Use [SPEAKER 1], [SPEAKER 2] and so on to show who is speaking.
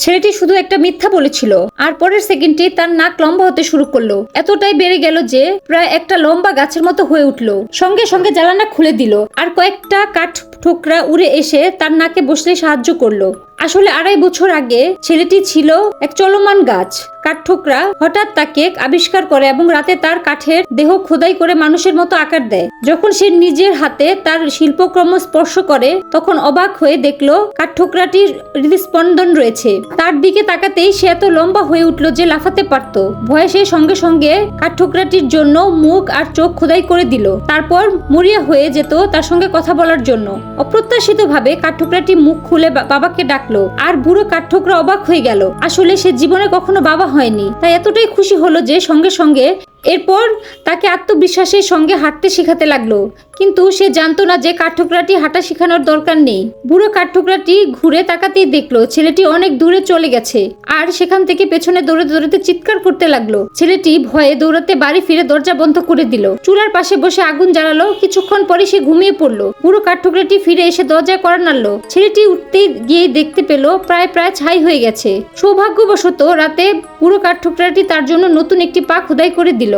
[SPEAKER 1] ছেলেটি শুধু একটা মিথ্যা বলেছিল আর পরের সেকেন্ডে তার নাক লম্বা হতে শুরু করলো। এতটাই বেড়ে গেল যে প্রায় একটা লম্বা গাছের মতো হয়ে উঠলো। সঙ্গে সঙ্গে জানালা খুলে দিল আর কয়েকটা কাঠ ঠোকরা উড়ে এসে তার নাকে বসতে সাহায্য করলো। আসলে 2.5 বছর আগে ছেলেটি ছিল এক চলমান গাছ। কাঠঠোকরা হঠাৎ তাকে আবিষ্কার করে এবং রাতে তার কাঠের দেহ খোদাই করে মানুষের মতো আকার দেয়। যখন সে নিজের হাতে তার শিল্পকর্ম স্পর্শ করে তখন অবাক হয়ে দেখলো কাঠঠোকরাটির হৃদস্পন্দন রয়েছে। তার দিকে তাকাতেই সে এত লম্বা হয়ে উঠলো যে লাফাতে পারত। ভয়ে সে সঙ্গে সঙ্গে কাঠঠোকরাটির জন্য মুখ আর চোখ খোদাই করে দিল। তারপর মরিয়া হয়ে যেত তার সঙ্গে কথা বলার জন্য। অপ্রত্যাশিতভাবে কাঠঠোকরাটি মুখ খুলে বাবাকে ডাকলো আর বুড়ো কাঠঠোকরা অবাক হয়ে গেল। আসলে সে জীবনে কখনো বাবা হয়নি, তাই এতটাই খুশি হলো যে সঙ্গে সঙ্গে এরপর তাকে আত্মবিশ্বাসের সঙ্গে হাঁটতে শেখাতে লাগলো। কিন্তু সে জানতো না যে কাঠঠোকরাটি হাঁটা শেখানোর দরকার নেই। বুড়ো কাঠঠোকরাটি ঘুরে তাকাতেই দেখলো ছেলেটি অনেক দূরে চলে গেছে আর সেখান থেকে পেছনে দৌড়াতে দৌড়াতে চিৎকার করতে লাগলো। ছেলেটি ভয়ে দৌড়াতে বাড়ি ফিরে দরজা বন্ধ করে দিল। চুলার পাশে বসে আগুন জ্বালালো। কিছুক্ষণ পরে সে ঘুমিয়ে পড়লো। বুড়ো কাঠঠোকরাটি ফিরে এসে দরজায় কড়া নাড়লো। ছেলেটি উঠতেই গিয়ে দেখতে পেল প্রায় ছাই হয়ে গেছে। সৌভাগ্যবশত রাতে বুড়ো কাঠঠোকরাটি তার জন্য নতুন একটি পা খোদাই করে দিল।